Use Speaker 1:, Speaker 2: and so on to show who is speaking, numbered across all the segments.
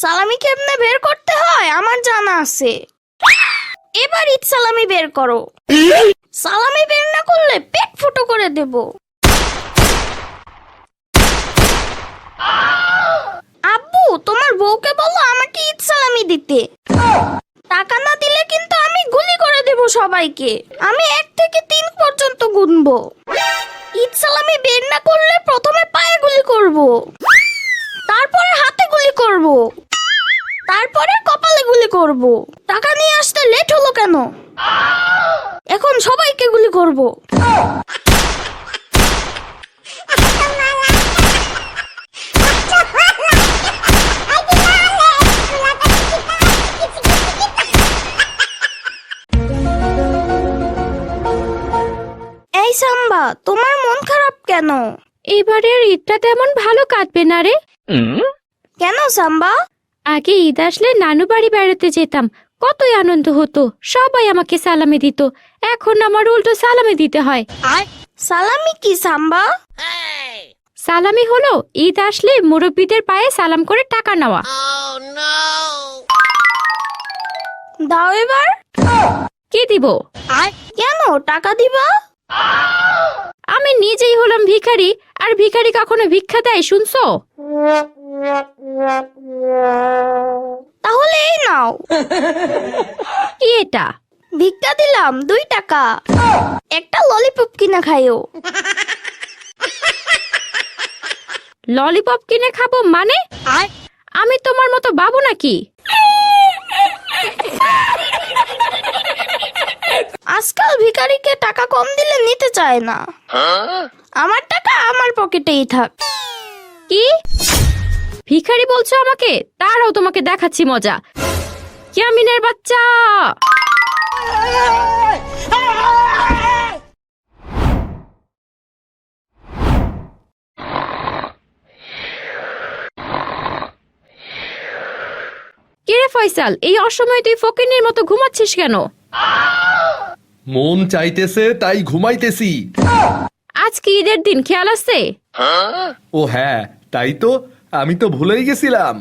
Speaker 1: সালামি কেমনে বের করতে হয় আমার জানা আছে। এবার ঈদ সালামি বের করো। সালামি বের না করলে পেট ফুটো করে দেব। আব্বু, তোমার বউকে বলো আমাকে ঈদ সালামি দিতে। টাকা না দিলে কিন্তু আমি গুলি করে দেব সবাইকে। আমি 1 থেকে 3 পর্যন্ত গুনবো। ঈদ সালামি বের না করলে প্রথমে পায়ে গুলি করব, তারপরে হাতে গুলি করব, তারপরে কপালে গুলি করব। টাকা নিয়ে আসতে লেট হলো কেন? এখন সবাইকে গুলি করব। এই সাম্বা, তোমার মন খারাপ কেন?
Speaker 2: এবারের ঈদটা তেমন ভালো কাটবে না রে।
Speaker 1: কেন সাম্বা?
Speaker 2: আগে ঈদ আসলে নানু বাড়ি বেড়াতে যেতাম, কতই আনন্দ হতো, সবাই আমাকে সালামি দিত। এখন আমার উল্টো সালামি দিতে হয়।
Speaker 1: সালামি কি সাম্বা?
Speaker 2: সালামি হলো ঈদ আসলে মুরব্বীদের পায়ে সালাম করে টাকা নেওয়া।
Speaker 1: দাও এবার।
Speaker 2: কি দিব?
Speaker 1: কেন টাকা দিবা?
Speaker 2: আমি নিজেই হলাম ভিখারি, আর ভিখারি কখনো ভিক্ষা দেয় শুনছো?
Speaker 1: তাহলে এই নাও।
Speaker 2: কি এটা?
Speaker 1: ভিক্ষা দিলাম 2 টাকা। একটা ললিপপ কিনা খাইও।
Speaker 2: ললিপপ কিনে খাবো মানে? আমি তোমার মতো বাবু নাকি?
Speaker 1: আজকাল ভিখারিকে টাকা কম দিলে নিতে চায় না। আমার টাকা আমার পকেটেই থাক।
Speaker 2: কি ভিখারি বলছো আমাকে? তারাও তোমাকে দেখাচ্ছি মজা। ইয়ামিনের বাচ্চা! কিরে ফয়সাল, এই অসময়ে তুই ফকিন্নির মতো ঘুমাচ্ছিস কেন?
Speaker 3: মন চাইতেছে তাই ঘুমাইতেছি।
Speaker 2: আজ কি ঈদের দিন, খেয়াল আছে?
Speaker 3: ও হ্যাঁ, তাই তো, আমি তো ভুলেই গেছিলাম।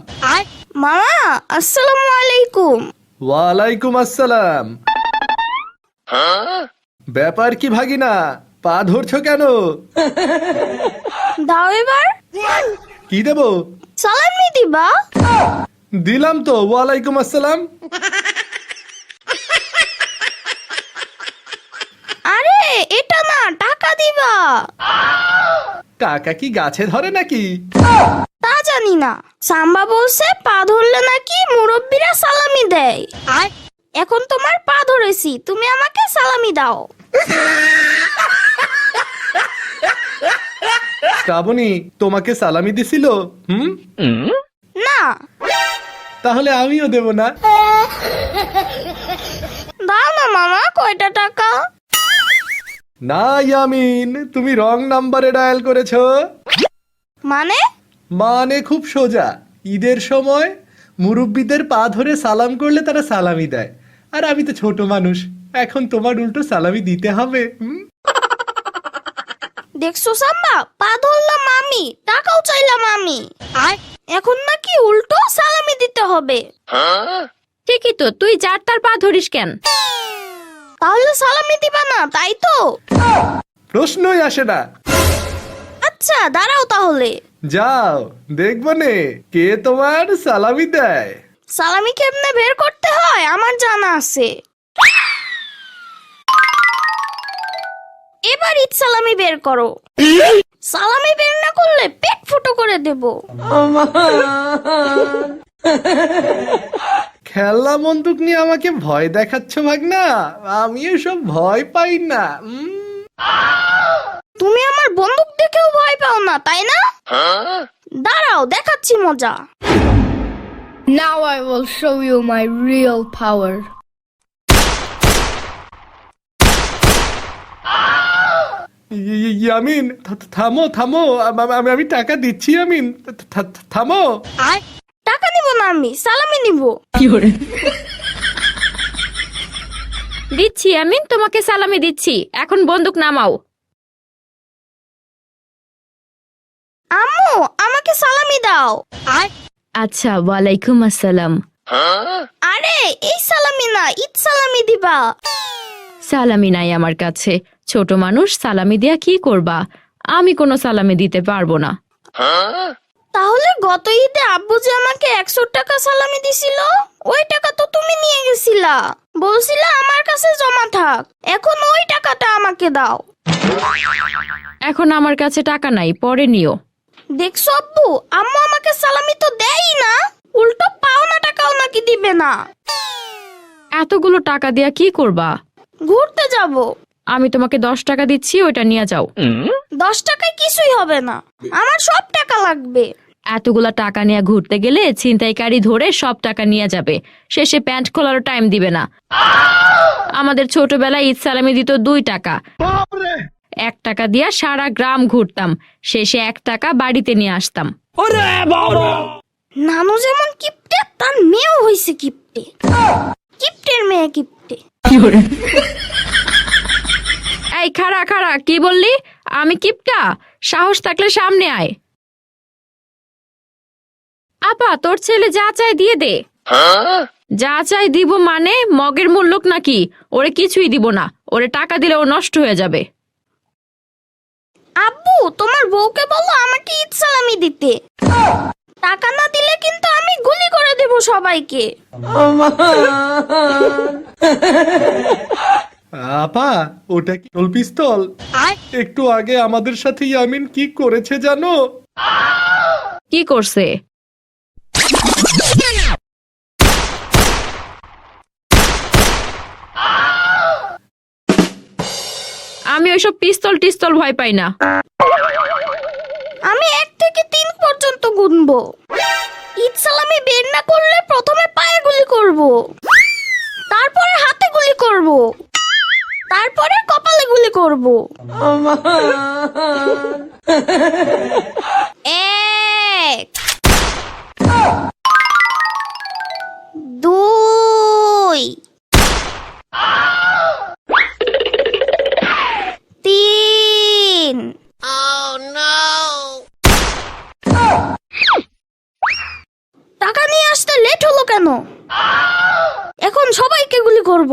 Speaker 1: মামা, আসসালামু আলাইকুম।
Speaker 3: ওয়ালাইকুম আসসালাম। ব্যাপার কি ভাগিনা, পা ধরছো কেন?
Speaker 1: দাও এবার।
Speaker 3: কি দেব?
Speaker 1: সালামি দিবা?
Speaker 3: দিলাম তো, ওয়ালাইকুম আসসালাম।
Speaker 1: আরে এটা না, টাকা দিবা।
Speaker 3: টাকা কি গাছে ধরে নাকি?
Speaker 1: তা জানি না, সাম্বা বলছে পা ধরলে নাকি মুরব্বীরা সালামি দেয়। এখন তোমার পা ধরেছি, তুমি আমাকে সালামি দাও।
Speaker 3: শ্রাবণী তোমাকে সালামি দিছিল?
Speaker 1: না।
Speaker 3: তাহলে আমিও দেব না।
Speaker 1: দাও না মামা, কয়টা টাকা?
Speaker 3: না ইয়ামিন, তুমি রং নাম্বারে ডায়াল করেছো।
Speaker 1: মানে?
Speaker 3: মানে খুব সোজা, ঈদের সময় মুরব্বীদের পা ধরে সালাম করলে তারা সালামি দেয়, আর আমি তো ছোট মানুষ, এখন তোমার উল্টো সালামি দিতে হবে।
Speaker 1: দেখছো সাম্বা, পা ধরলাম আমি, টাকাও চাইলাম আমি, এখন নাকি উল্টো সালামি দিতে হবে।
Speaker 2: ঠিকই তো, তুই যার তার পা ধরিস কেন?
Speaker 1: তাহলে সালামি দিবা না, তাই তো?
Speaker 3: প্রশ্নই আসে না।
Speaker 1: আচ্ছা দাঁড়াও তাহলে।
Speaker 3: যাও দেখবো নে কে তোমার সালামি দেয়।
Speaker 1: সালামি কেমনে বের করতে হয় আমার জানা আছে। এবার ঈদ সালামি বের করো। সালামি বের না করলে পেট ফুটো করে দেব।
Speaker 3: খেলনা বন্দুক নিয়ে আমাকে ভয় দেখাচ্ছ ভাগনা, আমি এসব ভয় পাই না।
Speaker 1: তুমি আমার বন্দুক দেখেও ভয় পাও না, তাই না? দাঁড়াও, দেখাচ্ছি মজা।
Speaker 4: Now I will show you my real power.
Speaker 3: Yamin থামো থামো, আমি টাকা দিচ্ছি। ইয়ামিন থামো।
Speaker 1: টাকা নিব না, আমি সালামি নিব।
Speaker 2: দিচ্ছি আমিন, তোমাকে সালামি দিচ্ছি, এখন বন্দুক নামাও।
Speaker 1: আম্মু, আমাকে সালামি দাও।
Speaker 2: আচ্ছা, ওয়ালাইকুম আসসালাম।
Speaker 1: আরে এই সালামি না, ঈদ সালামি দিবা।
Speaker 2: সালামি নাই আমার কাছে। ছোট মানুষ, সালামি দিয়া কি করবা? আমি কোনো সালামি দিতে পারবো না।
Speaker 1: তাহলে গত ঈদে আব্বু যে আমাকে 100 টাকা সালামি দিছিল, ওই টাকা তো তুমি নিয়ে গেছিলা, বলছিলা আমার কাছে জমা থাক। এখন ওই টাকাটা আমাকে দাও।
Speaker 2: এখন আমার কাছে টাকা নাই, পরে নিও।
Speaker 1: দেখছো আব্বু, আম্মু আমাকে সালামি তো দেয়ই না, উল্টো পাওনা টাকাও নাকি দিবে না।
Speaker 2: এতগুলো টাকা দিয়া কি করবা?
Speaker 1: ঘুরতে যাব।
Speaker 2: আমি তোমাকে 10 টাকা দিচ্ছি, ওইটা নিয়ে যাও।
Speaker 1: 10 টাকায় কিছুই হবে না, আমার সব টাকা লাগবে।
Speaker 2: এতগুলা টাকা নিয়ে ঘুরতে গেলে ছিনতাইকারী ধরে সব টাকা নিয়ে যাবে, শেষে প্যান্ট খোলারও টাইম দিবে না। আমাদের ছোটবেলায় ঈদ সালামি দিত 2 টাকা। 1 টাকা দিয়া সারা গ্রাম ঘুরতাম, শেষে 1 টাকা বাড়িতে নিয়ে আসতাম।
Speaker 1: নানু যেমন কিপটে, তার মেয়েও হইছে কিপটে। কিপটের মেয়ে কিপটে।
Speaker 2: এই খাড়া খাড়া, কি বললি? আমি কিপটা? সাহস থাকলে সামনে আয়। আপা, তোর ছেলে যা চাই দিয়ে দে। যা চাই দিব মানে মগের মূল্যক নাকি? ওরে কিছুই দিব না, ওরে টাকা দিলে ও নষ্ট হয়ে যাবে।
Speaker 1: আব্বু, তোমার বউকে বলো আমাকে ঈদ সালামি দিতে। টাকা না দিলে কিন্তু আমি গুলি করে দেব সবাইকে।
Speaker 3: আপা, ওটা কি পিস্তল? একটু আগে আমাদের সাথে ইয়ামিন কি করেছে জানো?
Speaker 2: কি করছে? আমি ওইসব পিস্তল টিস্তল ভয় পাই না।
Speaker 1: আমি 1 থেকে 3 পর্যন্ত গুনবো। ঈদ সালামি বের না করলে প্রথমে পায়ে গুলি করব, তারপরে হাতে গুলি করব, তারপরে কপালে গুলি করব। 1 2 3 টাকা নিয়ে আসতে লেট হলো কেন? এখন সবাইকে গুলি করব।